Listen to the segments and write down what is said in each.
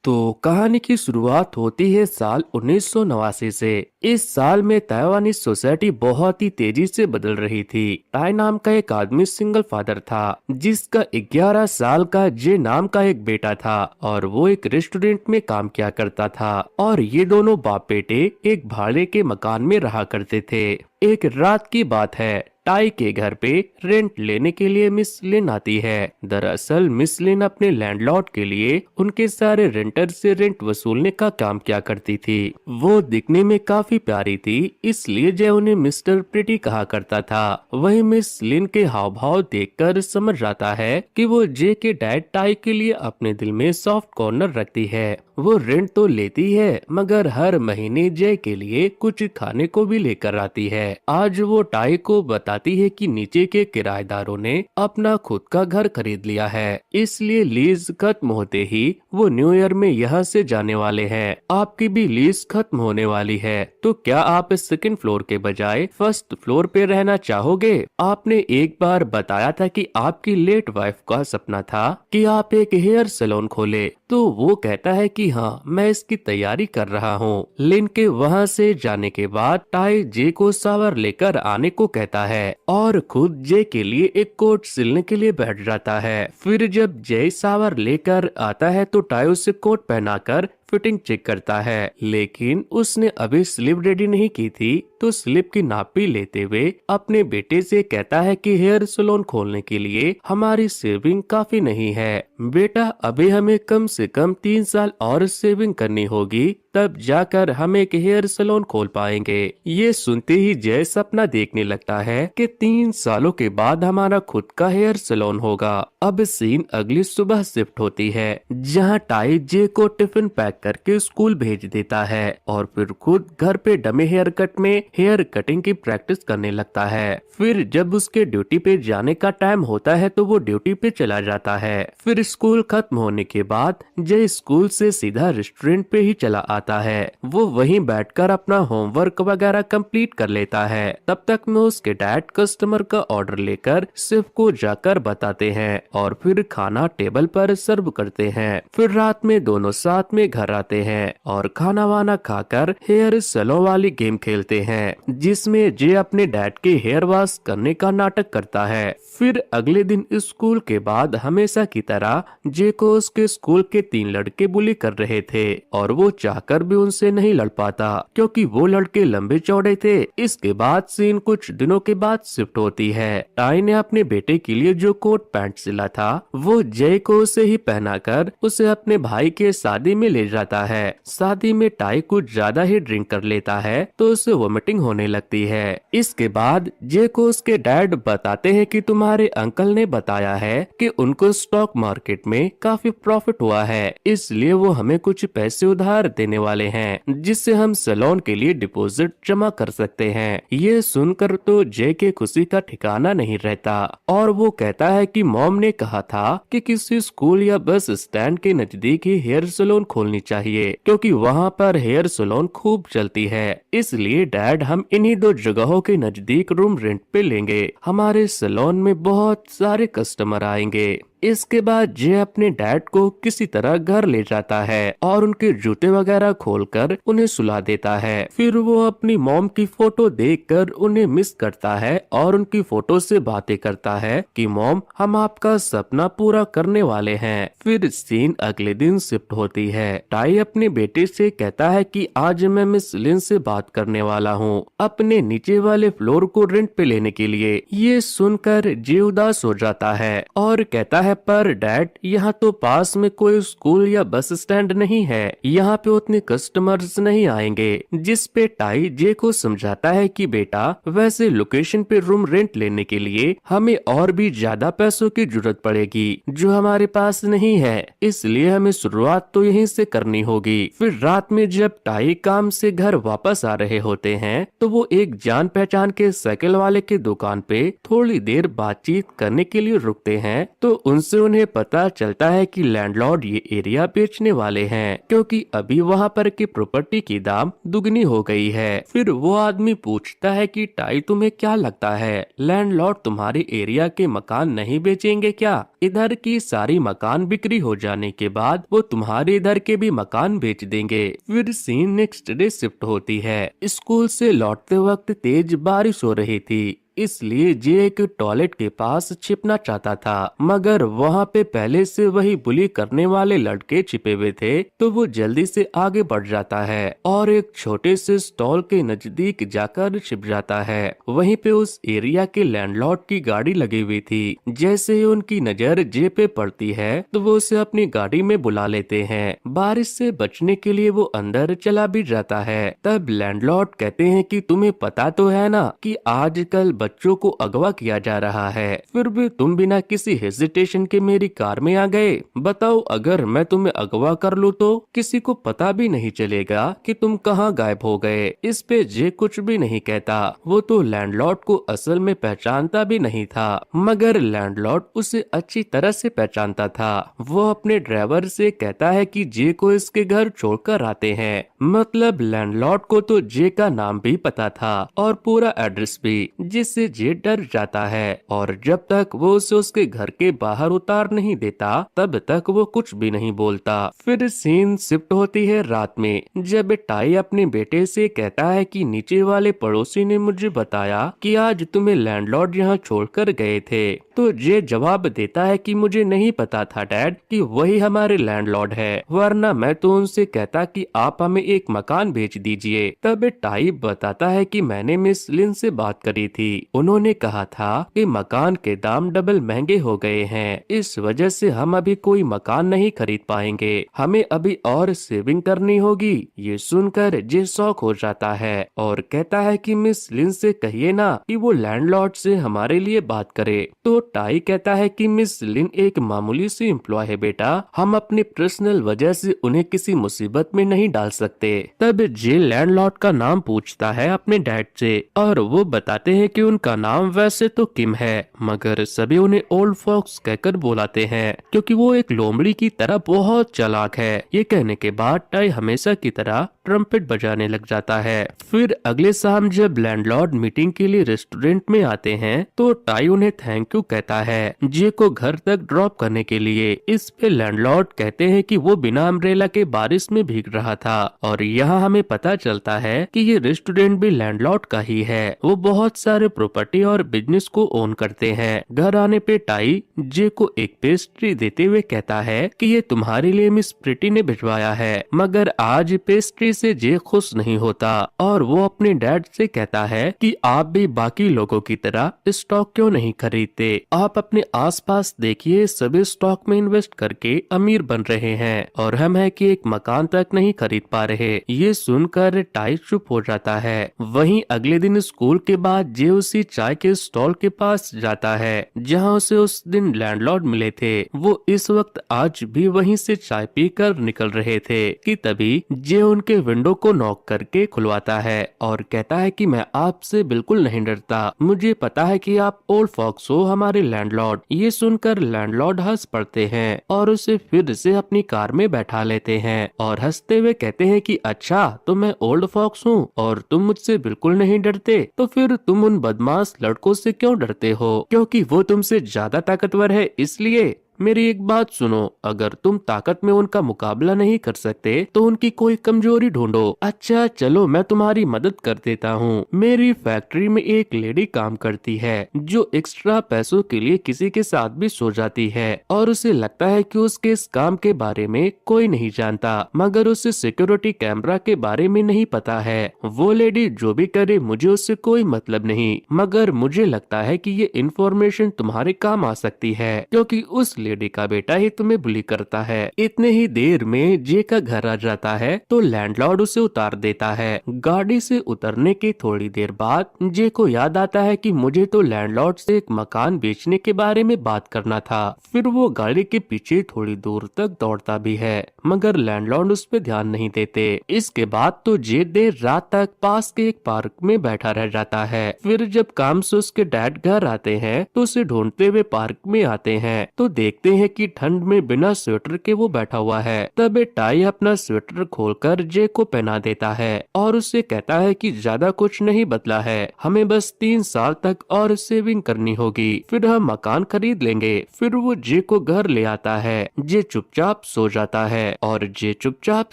तो कहानी की शुरुआत होती है साल 1989 से। इस साल में ताइवानी सोसाइटी बहुत ही तेजी से बदल रही थी। टाई नाम का एक आदमी सिंगल फादर था, जिसका 11 साल का जे नाम का एक बेटा था और वो एक रेस्टोरेंट में काम किया करता था। और ये दोनों बाप बेटे एक भाड़े के मकान में रहा करते थे। एक रात की बात है, टाई के घर पे रेंट लेने के लिए मिस लिन आती है। दरअसल मिस लिन अपने लैंडलॉर्ड के लिए उनके सारे रेंटर से रेंट वसूलने का काम किया करती थी। वो दिखने में काफी प्यारी थी, इसलिए जय उन्हें मिस्टर प्रिटी कहा करता था। वही मिस लिन के हाव भाव देखकर समझ जाता है कि वो जे के डैड टाई के लिए अपने दिल में सॉफ्ट कॉर्नर रखती है। वो रेंट तो लेती है, मगर हर महीने जय के लिए कुछ खाने को भी लेकर आती है। आज वो टाई को बताती है कि नीचे के किराएदारों ने अपना खुद का घर खरीद लिया है, इसलिए लीज खत्म होते ही वो न्यू ईयर में यहाँ से जाने वाले हैं। आपकी भी लीज खत्म होने वाली है, तो क्या आप सेकंड फ्लोर के बजाय फर्स्ट फ्लोर पे रहना चाहोगे? आपने एक बार बताया था कि आपकी लेट वाइफ का सपना था कि आप एक हेयर सैलून खोले, तो वो कहता है कि हाँ, मैं इसकी तैयारी कर रहा हूँ। लिन के वहाँ से जाने के बाद टाई जे को शावर लेकर आने को कहता है और खुद जे के लिए एक कोट सिलने के लिए बैठ जाता है। फिर जब जय शावर लेकर आता है तो टाई उसे कोट पहनाकर फिटिंग चेक करता है, लेकिन उसने अभी स्लिप रेडी नहीं की थी, तो स्लिप की नापी लेते हुए अपने बेटे से कहता है कि हेयर सैलून खोलने के लिए हमारी सेविंग काफी नहीं है बेटा, अभी हमें कम से कम 3 साल और सेविंग करनी होगी, तब जाकर हम एक हेयर सैलून खोल पाएंगे। ये सुनते ही जय सपना देखने लगता है कि 3 सालों के बाद हमारा खुद का हेयर सैलून होगा। अब सीन अगली सुबह शिफ्ट होती है, जहाँ टाई जे को टिफिन पैक करके स्कूल भेज देता है और फिर खुद घर पे डमी हेयर कट में हेयर कटिंग की प्रैक्टिस करने लगता है। फिर जब उसके ड्यूटी पे जाने का टाइम होता है तो वो ड्यूटी पे चला जाता है। फिर स्कूल खत्म होने के बाद जय स्कूल से सीधा रेस्टोरेंट पे ही चला आता है। वो वहीं बैठकर अपना होमवर्क वगैरह कंप्लीट कर लेता है। तब तक में उसके डैड कस्टमर का ऑर्डर लेकर शेफ को जाकर बताते हैं और फिर खाना टेबल पर सर्व करते हैं। फिर रात में दोनों साथ में घर आते हैं और खाना वाना खाकर हेयर सैलून वाली गेम खेलते हैं, जिसमें जे अपने डैड के हेयर वॉश करने का नाटक करता है। फिर अगले दिन स्कूल के बाद हमेशा की तरह जे को उसके स्कूल के 3 लड़के बुली कर रहे थे और वो चाहकर भी उनसे नहीं लड़ पाता, क्योंकि वो लड़के लंबे चौड़े थे। इसके बाद सीन कुछ दिनों के बाद शिफ्ट होती है। टाई ने अपने बेटे के लिए जो कोट पैंट सिला था वो जय को उसे ही पहनाकर उसे अपने भाई के शादी में ले जाता है। शादी में टाई कुछ ज्यादा ही ड्रिंक कर लेता है तो उसे वोमिटिंग होने लगती है। इसके बाद जय को उसके डैड बताते हैं कि तुम्हारे अंकल ने बताया है कि उनको स्टॉक मार्केट में काफी प्रॉफिट हुआ है, इसलिए वो हमें कुछ पैसे उधार देने वाले हैं, जिससे हम सैलून के लिए डिपॉजिट जमा कर सकते हैं। ये सुनकर तो जय के खुशी का ठिकाना नहीं रहता और वो कहता है कि मॉम ने कहा था कि किसी स्कूल या बस स्टैंड के नजदीक ही हेयर सैलून खोलनी चाहिए, क्योंकि वहाँ पर हेयर सैलून खूब चलती है। इसलिए डैड, हम इन्हीं 2 जगहों के नजदीक रूम रेंट पे लेंगे, हमारे सैलून में बहुत सारे कस्टमर आएंगे। इसके बाद जय अपने डैड को किसी तरह घर ले जाता है और उनके जूते वगैरह खोलकर उन्हें सुला देता है। फिर वो अपनी मॉम की फोटो देखकर उन्हें मिस करता है और उनकी फोटो से बातें करता है कि मॉम, हम आपका सपना पूरा करने वाले हैं। फिर सीन अगले दिन शिफ्ट होती है। टाई अपने बेटे से कहता है कि आज मैं मिस लिन से बात करने वाला हूँ अपने नीचे वाले फ्लोर को रेंट पे लेने के लिए। ये सुनकर जय उदास हो जाता है और कहता है, पर डैड, यहाँ तो पास में कोई स्कूल या बस स्टैंड नहीं है, यहाँ पे उतने कस्टमर्स नहीं आएंगे। जिस पे टाई जे को समझाता है कि बेटा, वैसे लोकेशन पे रूम रेंट लेने के लिए हमें और भी ज्यादा पैसों की जरूरत पड़ेगी जो हमारे पास नहीं है, इसलिए हमें शुरुआत तो यहीं से करनी होगी। फिर रात में जब टाई काम से घर वापस आ रहे होते हैं तो वो एक जान पहचान के साइकिल वाले की दुकान पे थोड़ी देर बातचीत करने के लिए रुकते हैं, तो उनसे उन्हें पता चलता है कि लैंडलॉर्ड ये एरिया बेचने वाले हैं, क्योंकि अभी वहाँ पर की प्रॉपर्टी की दाम दुगनी हो गई है। फिर वो आदमी पूछता है कि टाई, तुम्हें क्या लगता है लैंडलॉर्ड तुम्हारे एरिया के मकान नहीं बेचेंगे क्या? इधर की सारी मकान बिक्री हो जाने के बाद वो तुम्हारे इधर के भी मकान बेच देंगे। फिर सीन नेक्स्ट डे शिफ्ट होती है। स्कूल से लौटते वक्त तेज बारिश हो रही थी, इसलिए जे एक टॉयलेट के पास छिपना चाहता था, मगर वहाँ पे पहले से वही बुली करने वाले लड़के छिपे हुए थे, तो वो जल्दी से आगे बढ़ जाता है और एक छोटे से स्टॉल के नजदीक जाकर छिप जाता है। वहीं पे उस एरिया के लैंडलॉर्ड की गाड़ी लगी हुई थी। जैसे ही उनकी नजर जे पे पड़ती है तो वो उसे अपनी गाड़ी में बुला लेते हैं। बारिश से बचने के लिए वो अंदर चला भी जाता है। तब लैंडलॉर्ड कहते हैं कि तुम्हें पता तो है ना कि आजकल बच्चों को अगवा किया जा रहा है, फिर भी तुम बिना किसी हेजिटेशन के मेरी कार में आ गए। बताओ, अगर मैं तुम्हें अगवा कर लूं तो किसी को पता भी नहीं चलेगा कि तुम कहां गायब हो गए। इस पे जे कुछ भी नहीं कहता। वो तो लैंडलॉर्ड को असल में पहचानता भी नहीं था, मगर लैंडलॉर्ड उसे अच्छी तरह से पहचानता था। वो अपने ड्राइवर से कहता है कि जे को इसके घर छोड़कर आते हैं। मतलब लैंडलॉर्ड को तो जे का नाम भी पता था और पूरा एड्रेस भी, जिससे जे डर जाता है और जब तक वो उसे उसके घर के बाहर उतार नहीं देता तब तक वो कुछ भी नहीं बोलता। फिर सीन शिफ्ट होती है रात में, जब टाई अपने बेटे से कहता है कि नीचे वाले पड़ोसी ने मुझे बताया कि आज तुम्हें लैंडलॉर्ड यहाँ छोड़कर गए थे। तो जे जवाब देता है कि मुझे नहीं पता था डैड कि वही हमारे लैंडलॉर्ड है, वरना मैं तो उनसे कहता कि आप हमें एक मकान बेच दीजिए। तब टाई बताता है कि मैंने मिस लिन से बात करी थी, उन्होंने कहा था कि मकान के दाम डबल महंगे हो गए हैं, इस वजह से हम अभी कोई मकान नहीं खरीद पाएंगे, हमें अभी और सेविंग करनी होगी। ये सुनकर जे शॉक हो जाता है और कहता है कि मिस लिन से कहिए ना कि वो लैंडलॉर्ड से हमारे लिए बात करे। तो टाई कहता है कि मिस लिन एक मामूली सी एम्प्लॉय है बेटा, हम अपनी पर्सनल वजह से उन्हें किसी मुसीबत में नहीं डाल सकते। तब जे लैंडलॉर्ड का नाम पूछता है अपने डैड से और वो बताते हैं कि उनका नाम वैसे तो किम है, मगर सभी उन्हें ओल्ड फॉक्स कहकर बुलाते हैं क्योंकि वो एक लोमड़ी की तरह बहुत चालाक है। ये कहने के बाद टाई हमेशा की तरह ट्रम्पेट बजाने लग जाता है। फिर अगले शाम जब लैंडलॉर्ड मीटिंग के लिए रेस्टोरेंट में आते हैं तो टाई उन्हें थैंक यू कहता है जे को घर तक ड्रॉप करने के लिए। इस पे लैंडलॉर्ड कहते हैं कि वो बिना अम्ब्रेला के बारिश में भीग रहा था और यहाँ हमें पता चलता है कि ये रेस्टोरेंट भी लैंडलॉर्ड का ही है। वो बहुत सारे प्रॉपर्टी और बिजनेस को ओन करते हैं। घर आने पे टाई जे को एक पेस्ट्री देते हुए कहता है कि ये तुम्हारे लिए मिस प्रीति ने भिजवाया है, मगर आज पेस्ट्री से जे खुश नहीं होता और वो अपने डैड से कहता है कि आप भी बाकी लोगों की तरह स्टॉक क्यों नहीं खरीदते, आप अपने आसपास देखिए, सभी स्टॉक में इन्वेस्ट करके अमीर बन रहे हैं और हम है कि एक मकान तक नहीं खरीद पा रहे। ये सुनकर टाई चुप हो जाता है। वहीं अगले दिन स्कूल के बाद जे उसी चाय के स्टॉल के पास जाता है जहां उसे उस दिन लैंडलॉर्ड मिले थे। वो इस वक्त आज भी वहीं से चाय पीकर निकल रहे थे कि तभी जे उनके विंडो को नॉक करके खुलवाता है और कहता है कि मैं आपसे बिल्कुल नहीं डरता, मुझे पता है कि आप ओल्ड फॉक्स हो हमारे लैंडलॉर्ड। ये सुनकर लैंडलॉर्ड हंस पड़ते हैं और उसे फिर से अपनी कार में बैठा लेते हैं और हंसते हुए कहते हैं कि अच्छा, तो मैं ओल्ड फॉक्स हूँ और तुम मुझसे बिल्कुल नहीं डरते, तो फिर तुम उन बदमाश लड़कों से क्यों डरते हो? क्योंकि वो तुमसे ज्यादा ताकतवर है इसलिए? मेरी एक बात सुनो, अगर तुम ताकत में उनका मुकाबला नहीं कर सकते तो उनकी कोई कमजोरी ढूंढो। अच्छा चलो, मैं तुम्हारी मदद कर देता हूँ। मेरी फैक्ट्री में एक लेडी काम करती है जो एक्स्ट्रा पैसों के लिए किसी के साथ भी सो जाती है और उसे लगता है कि उसके इस काम के बारे में कोई नहीं जानता, मगर उसे सिक्योरिटी कैमरा के बारे में नहीं पता है। वो लेडी जो भी करे मुझे उससे कोई मतलब नहीं, मगर मुझे लगता है कि ये इन्फॉर्मेशन तुम्हारे काम आ सकती है क्योंकि उस लेडी का बेटा ही तुम्हें बुली करता है। इतने ही देर में जे का घर आ जाता है तो लैंडलॉर्ड उसे उतार देता है। गाड़ी से उतरने के थोड़ी देर बाद जे को याद आता है कि मुझे तो लैंडलॉर्ड से एक मकान बेचने के बारे में बात करना था। फिर वो गाड़ी के पीछे थोड़ी दूर तक दौड़ता भी है, मगर लैंडलॉर्ड उस पर ध्यान नहीं देते। इसके बाद तो जे देर रात तक पास के एक पार्क में बैठा रह जाता है। फिर जब काम से उसके डैड घर आते हैं तो उसे ढूंढते हुए पार्क में आते हैं तो देखते देखते हैं कि ठंड में बिना स्वेटर के वो बैठा हुआ है। तब टाई अपना स्वेटर खोलकर जे को पहना देता है और उससे कहता है कि ज्यादा कुछ नहीं बदला है, हमें बस 3 साल तक और सेविंग करनी होगी, फिर हम मकान खरीद लेंगे। फिर वो जे को घर ले आता है। जे चुपचाप सो जाता है और जे चुपचाप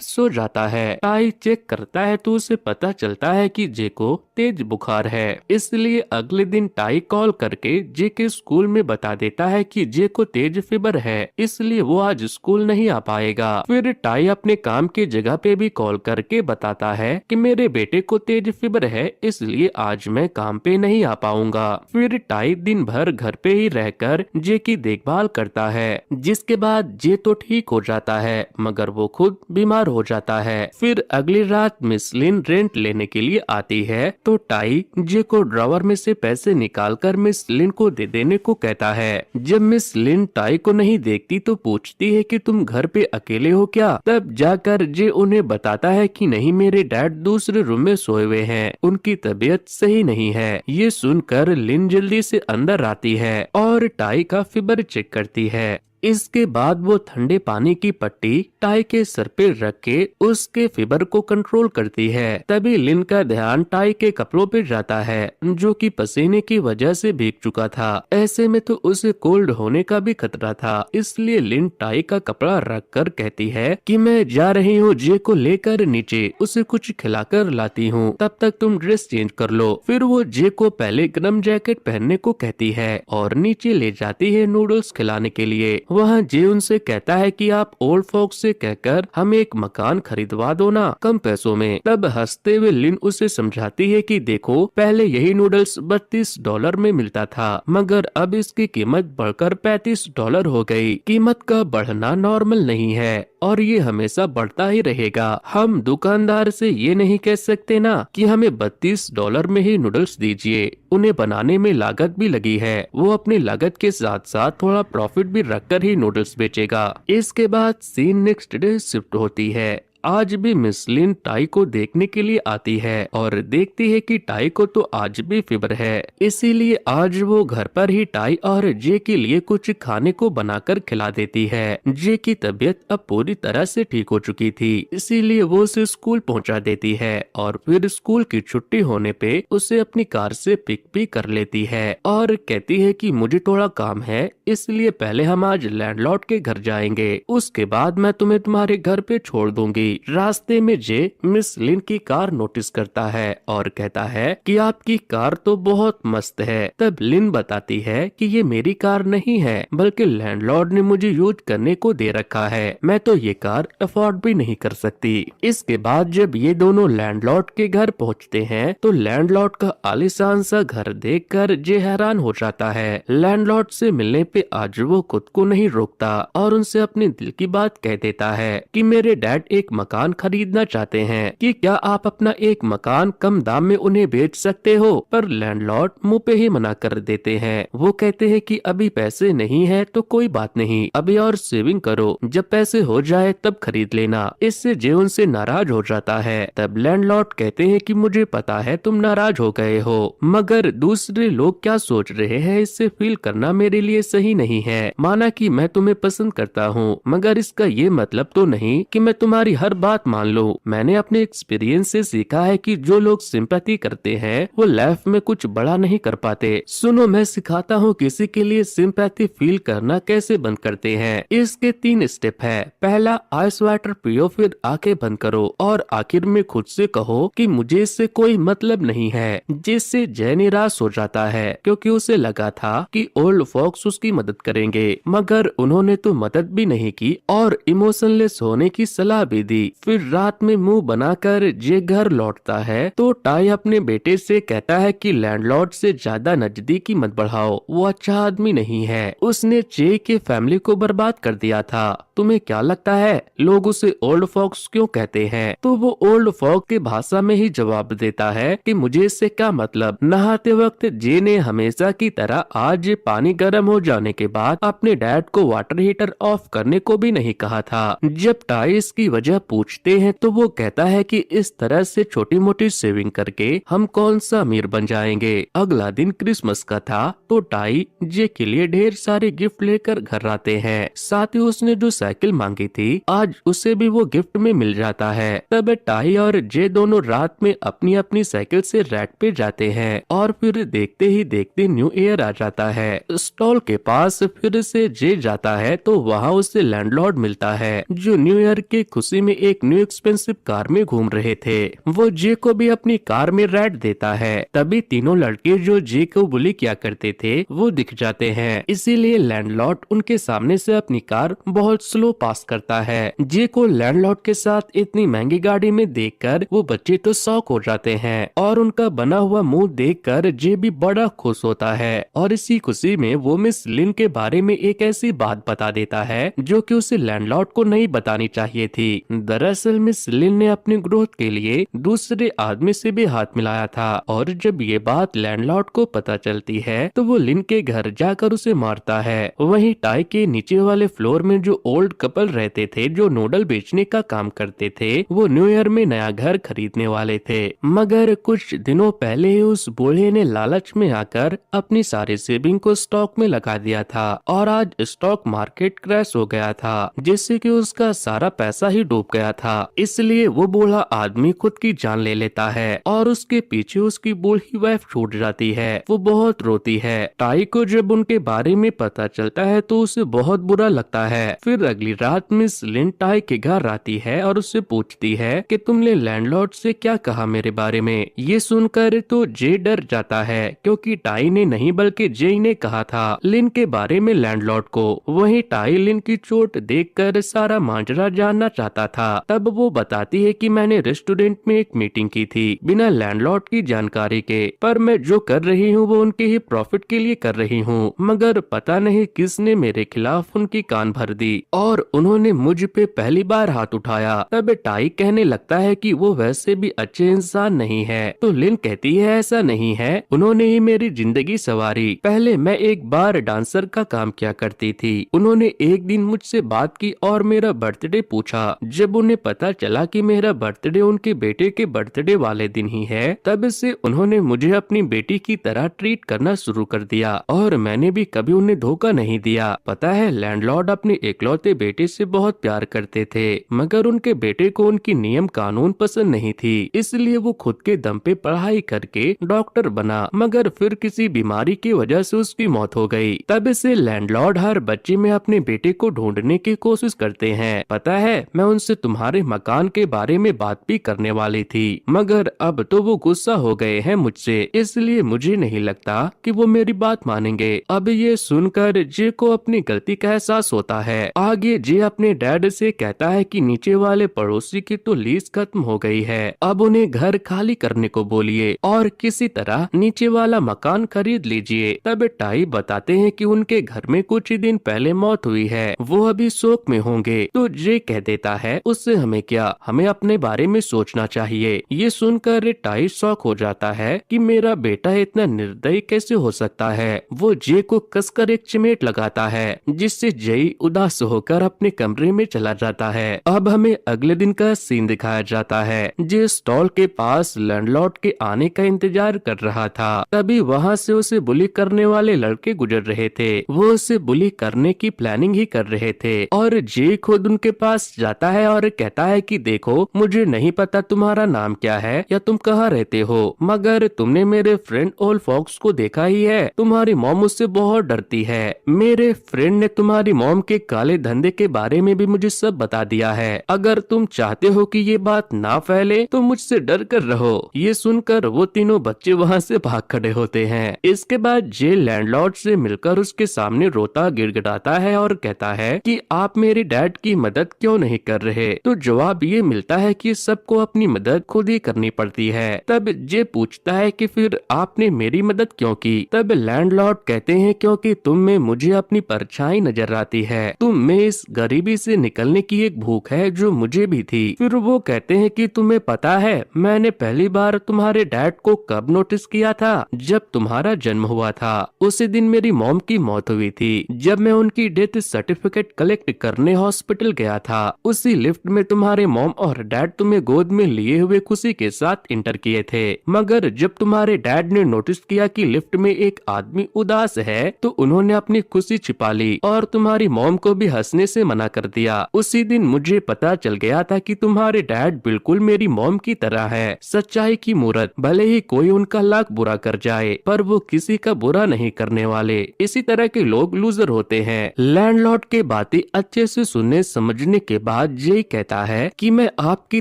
सो जाता है। टाई चेक करता है तो उसे पता चलता है कि जे को तेज बुखार है, इसलिए अगले दिन टाई कॉल करके जे के स्कूल में बता देता है कि जे को तेज फीवर है, इसलिए वो आज स्कूल नहीं आ पाएगा। फिर टाई अपने काम की जगह पे भी कॉल करके बताता है कि मेरे बेटे को तेज फीवर है, इसलिए आज मैं काम पे नहीं आ पाऊंगा। फिर टाई दिन भर घर पे ही रहकर जे की देखभाल करता है, जिसके बाद जे तो ठीक हो जाता है मगर वो खुद बीमार हो जाता है। फिर अगली रात मिस लिन रेंट लेने के लिए आती है तो टाई जे को ड्रॉवर में से पैसे निकालकर मिस लिन को दे देने को कहता है। जब मिस लिन टाई को नहीं देखती तो पूछती है कि तुम घर पे अकेले हो क्या? तब जाकर जे उन्हें बताता है कि नहीं, मेरे डैड दूसरे रूम में सोए हुए हैं, उनकी तबीयत सही नहीं है। ये सुनकर लिन जल्दी से अंदर आती है और टाई का फीवर चेक करती है। इसके बाद वो ठंडे पानी की पट्टी टाई के सर पे रख के उसके फीवर को कंट्रोल करती है। तभी लिन का ध्यान टाई के कपड़ों पे जाता है जो कि पसीने की वजह से भीग चुका था। ऐसे में तो उसे कोल्ड होने का भी खतरा था, इसलिए लिन टाई का कपड़ा रख कर कहती है कि मैं जा रही हूँ जे को लेकर नीचे, उसे कुछ खिलाकर लाती हूँ, तब तक तुम ड्रेस चेंज कर लो। फिर वो जे को पहले गर्म जैकेट पहनने को कहती है और नीचे ले जाती है नूडल्स खिलाने के लिए। वहाँ जे उनसे कहता है कि आप ओल्ड फोक्स से कहकर हमें एक मकान खरीदवा दो ना, कम पैसों में। तब हंसते हुए लिन उसे समझाती है कि देखो, पहले यही नूडल्स $32 में मिलता था, मगर अब इसकी कीमत बढ़कर $35 हो गई। कीमत का बढ़ना नॉर्मल नहीं है और ये हमेशा बढ़ता ही रहेगा। हम दुकानदार से ये नहीं कह सकते ना कि हमें $32 में ही नूडल्स दीजिए, उन्हें बनाने में लागत भी लगी है, वो अपनी लागत के साथ साथ थोड़ा प्रॉफिट भी रखकर ही नूडल्स बेचेगा। इसके बाद सीन नेक्स्ट डे शिफ्ट होती है। आज भी मिस लिन टाई को देखने के लिए आती है और देखती है कि टाई को तो आज भी फीवर है, इसीलिए आज वो घर पर ही टाई और जे के लिए कुछ खाने को बनाकर खिला देती है। जे की तबीयत अब पूरी तरह से ठीक हो चुकी थी, इसीलिए वो उसे स्कूल पहुंचा देती है और फिर स्कूल की छुट्टी होने पे उसे अपनी कार से पिक भी कर लेती है और कहती है कि मुझे थोड़ा काम है, इसलिए पहले हम आज लैंडलॉर्ड के घर जाएंगे, उसके बाद मैं तुम्हें तुम्हारे घर पे छोड़ दूंगी। रास्ते में जे मिस लिन की कार नोटिस करता है और कहता है कि आपकी कार तो बहुत मस्त है। तब लिन बताती है कि ये मेरी कार नहीं है, बल्कि लैंडलॉर्ड ने मुझे यूज करने को दे रखा है, मैं तो ये कार अफोर्ड भी नहीं कर सकती। इसके बाद जब ये दोनों लैंडलॉर्ड के घर पहुँचते हैं तो लैंडलॉर्ड का आलीशान सा घर देखकर जे हैरान हो जाता है। लैंडलॉर्ड से मिलने पे आज वो खुद को नहीं रोकता और उनसे अपने दिल की बात कह देता है कि मेरे डैड एक मकान खरीदना चाहते हैं, कि क्या आप अपना एक मकान कम दाम में उन्हें बेच सकते हो? पर लैंडलॉर्ड मुंह पे ही मना कर देते हैं। वो कहते हैं कि अभी पैसे नहीं है तो कोई बात नहीं, अभी और सेविंग करो, जब पैसे हो जाए तब खरीद लेना। इससे जे उनसे नाराज हो जाता है। तब लैंडलॉर्ड कहते हैं कि मुझे पता है तुम नाराज हो गए हो, मगर दूसरे लोग क्या सोच रहे हैं इससे फील करना मेरे लिए सही नहीं है। माना कि मैं तुम्हें पसंद करता हूँ, मगर इसका ये मतलब तो नहीं कि मैं तुम्हारी हर बात मान लूं। मैंने अपने एक्सपीरियंस से सीखा है कि जो लोग सिंपैथी करते हैं वो लाइफ में कुछ बड़ा नहीं कर पाते। सुनो, मैं सिखाता हूँ किसी के लिए सिंपैथी फील करना कैसे बंद करते हैं। इसके 3 स्टेप है। पहला, आइस वाटर पियो, फिर आंखें बंद करो और आखिर में खुद से कहो कि मुझे इससे कोई मतलब नहीं है। जिससे जय निराश हो जाता है क्योंकि उसे लगा था कि ओल्ड फॉक्स उसकी मदद करेंगे, मगर उन्होंने तो मदद भी नहीं की और इमोशनलेस होने की सलाह भी दी। फिर रात में मुंह बनाकर जे घर लौटता है तो टाई अपने बेटे से कहता है कि लैंडलॉर्ड से ज्यादा नजदीकी मत बढ़ाओ, वो अच्छा आदमी नहीं है, उसने चे के फैमिली को बर्बाद कर दिया था। तुम्हें क्या लगता है लोग उसे ओल्ड फॉक्स क्यों कहते हैं? तो वो ओल्ड फॉक्स की भाषा में ही जवाब देता है कि मुझे इससे क्या मतलब। नहाते वक्त जे ने हमेशा की तरह आज पानी गर्म हो जाने के बाद अपने डैड को वाटर हीटर ऑफ करने को भी नहीं कहा था। जब टाई इसकी वजह पूछते हैं तो वो कहता है कि इस तरह से छोटी मोटी सेविंग करके हम कौन सा अमीर बन जाएंगे। अगला दिन क्रिसमस का था तो टाई जे के लिए ढेर सारे गिफ्ट लेकर घर आते हैं। साथ ही उसने जो साइकिल मांगी थी आज उसे भी वो गिफ्ट में मिल जाता है। तब टाई और जे दोनों रात में अपनी अपनी साइकिल से रैक पे जाते हैं और फिर देखते ही देखते न्यू ईयर आ जाता है। स्टॉल के पास फिर से जे जाता है तो वहाँ उसे लैंडलॉर्ड मिलता है जो न्यू ईयर की खुशी में एक न्यू एक्सपेंसिव कार में घूम रहे थे। वो जे को भी अपनी कार में राइड देता है। तभी तीनों लड़के जो जे को बुली किया करते थे वो दिख जाते हैं, इसीलिए लैंडलॉर्ड उनके सामने से अपनी कार बहुत स्लो पास करता है। जे को लैंडलॉर्ड के साथ इतनी महंगी गाड़ी में देखकर वो बच्चे तो शॉक हो जाते हैं और उनका बना हुआ मुंह देखकर जे भी बड़ा खुश होता है और इसी खुशी में वो मिस लिन के बारे में एक ऐसी बात बता देता है जो कि उसे लैंडलॉर्ड को नहीं बतानी चाहिए थी। दरअसल मिस लिन ने अपने ग्रोथ के लिए दूसरे आदमी से भी हाथ मिलाया था और जब ये बात लैंडलॉर्ड को पता चलती है तो वो लिन के घर जाकर उसे मारता है। वहीं टाई के नीचे वाले फ्लोर में जो ओल्ड कपल रहते थे जो नूडल बेचने का काम करते थे वो न्यू ईयर में नया घर खरीदने वाले थे, मगर कुछ दिनों पहले ही उस बूढ़े ने लालच में आकर अपनी सारी सेविंग को स्टॉक में लगा दिया था और आज स्टॉक मार्केट क्रैश हो गया था जिससे कि उसका सारा पैसा ही डूब गया था। इसलिए वो बूढ़ा आदमी खुद की जान ले लेता है और उसके पीछे उसकी बूढ़ी वाइफ छूट जाती है। वो बहुत रोती है। टाई को जब उनके बारे में पता चलता है तो उसे बहुत बुरा लगता है। फिर अगली रात मिस लिन टाई के घर आती है और उससे पूछती है कि तुमने लैंडलॉर्ड से क्या कहा मेरे बारे में। ये सुनकर तो जे डर जाता है क्योंकि टाई ने नहीं बल्कि जे ने कहा था लिन के बारे में लैंडलॉर्ड को। वहीं टाई लिन की चोट देखकर सारा माजरा जानना चाहता था। तब वो बताती है कि मैंने रेस्टोरेंट में एक मीटिंग की थी बिना लैंडलॉर्ड की जानकारी के, पर मैं जो कर रही हूँ वो उनके ही प्रॉफिट के लिए कर रही हूँ, मगर पता नहीं किसने मेरे खिलाफ उनकी कान भर दी और उन्होंने मुझ पे पहली बार हाथ उठाया। तब टाई कहने लगता है कि वो वैसे भी अच्छे इंसान नहीं है। तो लिन कहती है ऐसा नहीं है, उन्होंने ही मेरी जिंदगी संवारी। पहले मैं एक बार डांसर का काम किया करती थी। उन्होंने एक दिन मुझसे बात की और मेरा बर्थडे पूछा। जब उन्हें पता चला कि मेरा बर्थडे उनके बेटे के बर्थडे वाले दिन ही है तब से उन्होंने मुझे अपनी बेटी की तरह ट्रीट करना शुरू कर दिया और मैंने भी कभी उन्हें धोखा नहीं दिया। पता है लैंडलॉर्ड अपने इकलौते बेटे से बहुत प्यार करते थे मगर उनके बेटे को उनकी नियम कानून पसंद नहीं थी, इसलिए वो खुद के दम पे पढ़ाई करके डॉक्टर बना, मगर फिर किसी बीमारी की वजह से उसकी मौत हो गई। तब से लैंडलॉर्ड हर बच्चे में अपने बेटे को ढूंढने की कोशिश करते हैं। पता है मैं उनसे तुम्हारे मकान के बारे में बात भी करने वाली थी मगर अब तो वो गुस्सा हो गए हैं मुझसे, इसलिए मुझे नहीं लगता कि वो मेरी बात मानेंगे। अब ये सुनकर जे को अपनी गलती का एहसास होता है। आगे जे अपने डैड से कहता है कि नीचे वाले पड़ोसी की तो लीज खत्म हो गई है, अब उन्हें घर खाली करने को बोलिए और किसी तरह नीचे वाला मकान खरीद लीजिए। तब टाई बताते हैं कि उनके घर में कुछ ही दिन पहले मौत हुई है, वो अभी शोक में होंगे। तो जे कह देता है उससे हमें क्या, हमें अपने बारे में सोचना चाहिए। ये सुनकर टाई शॉक हो जाता है कि मेरा बेटा इतना निर्दयी कैसे हो सकता है। वो जे को कसकर एक चिमेट लगाता है जिससे जय उदास होकर अपने कमरे में चला जाता है। अब हमें अगले दिन का सीन दिखाया जाता है। जे स्टॉल के पास लैंडलॉर्ड के आने का इंतजार कर रहा था, तभी वहाँ से उसे बुली करने वाले लड़के गुजर रहे थे। वो उसे बुली करने की प्लानिंग ही कर रहे थे और जे खुद उनके पास जाता है और कहता है कि देखो मुझे नहीं पता तुम्हारा नाम क्या है या तुम कहाँ रहते हो, मगर तुमने मेरे फ्रेंड ओल्ड फॉक्स को देखा ही है। तुम्हारी मॉम उससे बहुत डरती है। मेरे फ्रेंड ने तुम्हारी मॉम के काले धंधे के बारे में भी मुझे सब बता दिया है। अगर तुम चाहते हो कि ये बात ना फैले तो मुझसे डर कर रहो। ये सुनकर वो तीनों बच्चे वहाँ से भाग खड़े होते हैं। इसके बाद जे लैंडलॉर्ड से मिलकर उसके सामने रोता गिड़गिड़ाता है और कहता है कि आप मेरे डैड की मदद क्यों नहीं कर रहे। तो जवाब ये मिलता है कि सबको अपनी मदद खुद ही करनी पड़ती है। तब जे पूछता है कि फिर आपने मेरी मदद क्यों की। तब लैंडलॉर्ड कहते हैं क्योंकि तुम में मुझे अपनी परछाई नजर आती है, तुम में इस गरीबी से निकलने की एक भूख है जो मुझे भी थी। फिर वो कहते हैं कि तुम्हें पता है मैंने पहली बार तुम्हारे डैड को कब नोटिस किया था, जब तुम्हारा जन्म हुआ था। उसी दिन मेरी मॉम की मौत हुई थी। जब मैं उनकी डेथ सर्टिफिकेट कलेक्ट करने हॉस्पिटल गया था, उसी लिफ्ट लिफ्ट में तुम्हारे मॉम और डैड तुम्हें गोद में लिए हुए खुशी के साथ इंटर किए थे, मगर जब तुम्हारे डैड ने नोटिस किया कि लिफ्ट में एक आदमी उदास है तो उन्होंने अपनी खुशी छिपा ली और तुम्हारी मॉम को भी हंसने से मना कर दिया। उसी दिन मुझे पता चल गया था कि तुम्हारे डैड बिल्कुल मेरी मॉम की तरह है, सच्चाई की मूरत। भले ही कोई उनका लाख बुरा कर जाए पर वो किसी का बुरा नहीं करने वाले। इसी तरह के लोग लूजर होते हैं। लैंडलॉर्ड के बातें अच्छे से सुनने समझने के बाद जे कहता है कि मैं आपकी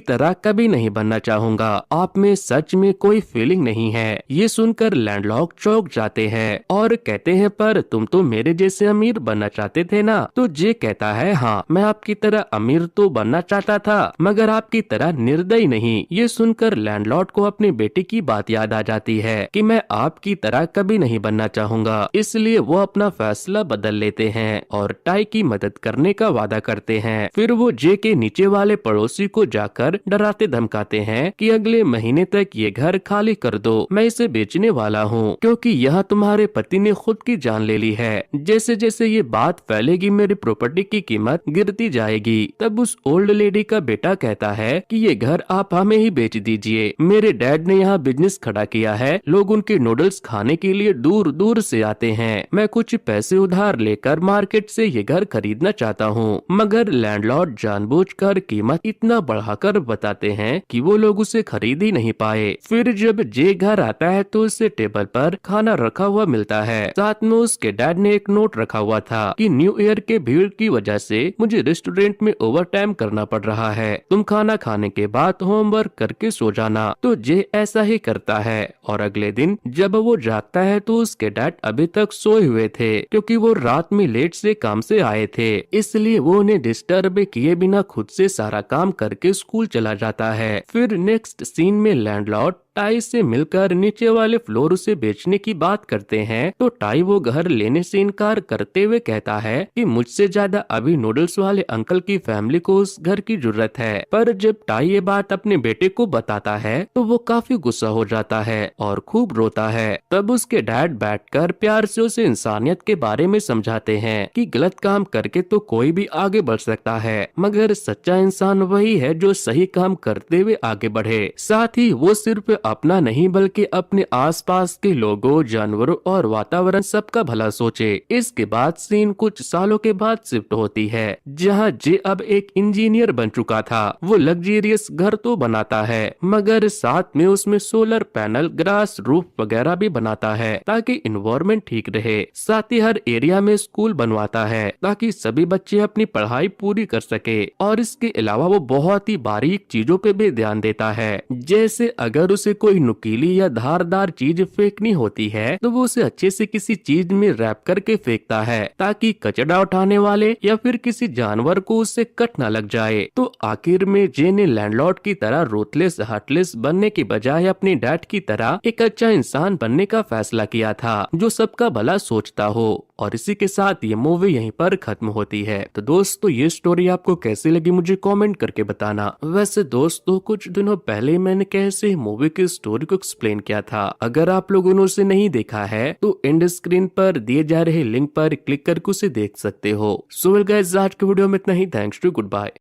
तरह कभी नहीं बनना चाहूंगा, आप में सच में कोई फीलिंग नहीं है। ये सुनकर लैंडलॉर्ड चौंक जाते हैं और कहते हैं पर तुम तो मेरे जैसे अमीर बनना चाहते थे ना। तो जे कहता है हाँ, मैं आपकी तरह अमीर तो बनना चाहता था मगर आपकी तरह निर्दयी नहीं। ये सुनकर लैंडलॉर्ड को अपनी बेटी की बात याद आ जाती है कि मैं आपकी तरह कभी नहीं बनना चाहूंगा। इसलिए वो अपना फैसला बदल लेते हैं और टाई की मदद करने का वादा करते हैं। फिर वो जे के नीचे वाले पड़ोसी को जाकर डराते धमकाते हैं कि अगले महीने तक ये घर खाली कर दो, मैं इसे बेचने वाला हूँ क्योंकि यह तुम्हारे पति ने खुद की जान ले ली है। जैसे जैसे ये बात फैलेगी मेरी प्रॉपर्टी की कीमत गिरती जाएगी। तब उस ओल्ड लेडी का बेटा कहता है कि ये घर आप हमें ही बेच दीजिए, मेरे डैड ने यहाँ बिजनेस खड़ा किया है, लोग उनके नूडल्स खाने के लिए दूर दूर से आते हैं, मैं कुछ पैसे उधार लेकर मार्केट से ये घर खरीदना चाहता हूँ। मगर लैंडलॉर्ड जानबूझकर कीमत इतना बढ़ाकर बताते हैं कि वो लोग उसे खरीद ही नहीं पाए। फिर जब जे घर आता है तो उसे टेबल पर खाना रखा हुआ मिलता है, साथ में उसके डैड ने एक नोट रखा हुआ था कि न्यू ईयर के भीड़ की वजह से मुझे रेस्टोरेंट में ओवर टाइम करना पड़ रहा है, तुम खाना खाने के बाद होमवर्क करके सो जाना। तो जे ऐसा ही करता है और अगले दिन जब वो जागता है तो उसके डैड अभी तक सोए हुए थे क्योंकि वो रात में लेट से काम से आए थे, इसलिए वो उन्हें डिस्टर्ब किए बिना खुद से सारा काम करके स्कूल चला जाता है। फिर नेक्स्ट सीन में लैंडलॉर्ड टाई से मिलकर नीचे वाले फ्लोर उसे बेचने की बात करते हैं तो टाई वो घर लेने से इनकार करते हुए कहता है कि मुझसे ज्यादा अभी नूडल्स वाले अंकल की फैमिली को उस घर की जरूरत है। पर जब टाई ये बात अपने बेटे को बताता है तो वो काफी गुस्सा हो जाता है और खूब रोता है। तब उसके डैड बैठकर प्यार से उसे इंसानियत के बारे में समझाते हैं कि गलत काम करके तो कोई भी आगे बढ़ सकता है मगर सच्चा इंसान वही है जो सही काम करते हुए आगे बढ़े। साथ ही वो सिर्फ अपना नहीं बल्कि अपने आसपास के लोगों, जानवरों और वातावरण सबका भला सोचे। इसके बाद सीन कुछ सालों के बाद शिफ्ट होती है जहां जे अब एक इंजीनियर बन चुका था। वो लग्जरियस घर तो बनाता है मगर साथ में उसमें सोलर पैनल, ग्रास रूफ वगैरह भी बनाता है ताकि इन्वायरमेंट ठीक रहे। साथ ही हर एरिया में स्कूल बनवाता है ताकि सभी बच्चे अपनी पढ़ाई पूरी कर सके। और इसके अलावा वो बहुत ही बारीक चीजों पे भी ध्यान देता है, जैसे अगर उसे कोई नुकीली या धारदार चीज फेंकनी होती है तो वो उसे अच्छे से किसी चीज में रैप करके फेंकता है ताकि कचरा उठाने वाले या फिर किसी जानवर को उससे कट न लग जाए। तो आखिर में जे ने लैंडलॉर्ड की तरह रूथलेस हार्टलेस बनने की बजाय अपने डैड की तरह एक अच्छा इंसान बनने का फैसला किया था जो सबका भला सोचता हो। और इसी के साथ ये मूवी यहीं पर खत्म होती है। तो दोस्तों ये स्टोरी आपको कैसी लगी मुझे कमेंट करके बताना। वैसे दोस्तों कुछ दिनों पहले मैंने कैसे मूवी की स्टोरी को एक्सप्लेन किया था, अगर आप लोगों ने उसे नहीं देखा है तो एंड स्क्रीन पर दिए जा रहे लिंक पर क्लिक करके उसे देख सकते हो। सो वेल गाइस, आज के वीडियो में इतना ही। Thanks to, good bye.